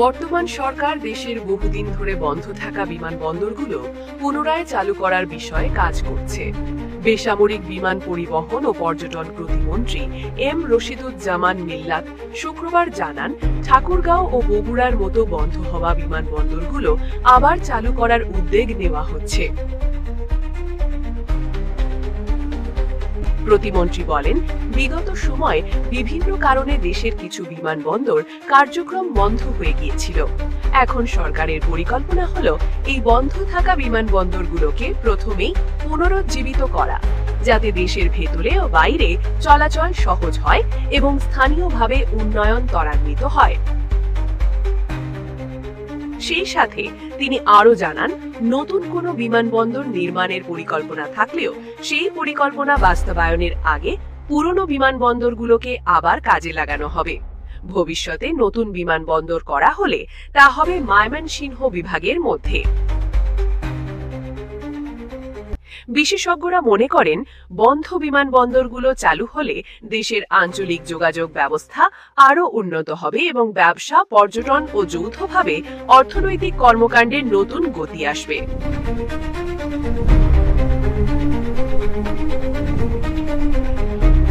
বর্তমান সরকার দেশের বহুদিন ধরে বন্ধ থাকা বিমানবন্দরগুলো পুনরায় চালু করার বিষয়ে কাজ করছে। বেসামরিক বিমান পরিবহন ও পর্যটন প্রতিমন্ত্রী এম রশিদুজ্জামান মিল্লাত শুক্রবার জানান, ঠাকুরগাঁও ও বগুড়ার মতো বন্ধ হওয়া বিমানবন্দরগুলো আবার চালু করার উদ্যোগ নেওয়া হচ্ছে। প্রতিমন্ত্রী বলেন, বিগত সময়ে বিভিন্ন কারণে দেশের কিছু বিমানবন্দর কার্যক্রম বন্ধ হয়ে গিয়েছিল। এখন সরকারের পরিকল্পনা হলো এই বন্ধ থাকা বিমানবন্দরগুলোকে প্রথমেই পুনরুজ্জীবিত করা, যাতে দেশের ভেতরে ও বাইরে চলাচল সহজ হয় এবং স্থানীয়ভাবে উন্নয়ন ত্বরান্বিত হয়। সেই সাথে তিনি আরো জানান, নতুন কোনো বিমানবন্দর নির্মাণের পরিকল্পনা থাকলেও সেই পরিকল্পনা বাস্তবায়নের আগে পুরনো বিমানবন্দরগুলোকে আবার কাজে লাগানো হবে। ভবিষ্যতে নতুন বিমানবন্দর করা হলে তা হবে ময়মনসিংহ বিভাগের মধ্যে। বিশেষজ্ঞরা মনে করেন, বন্ধ বিমানবন্দরগুলো চালু হলে দেশের আঞ্চলিক যোগাযোগ ব্যবস্থা আরও উন্নত হবে এবং ব্যবসা, পর্যটন ও যৌথভাবে অর্থনৈতিক কর্মকাণ্ডের নতুন গতি আসবে।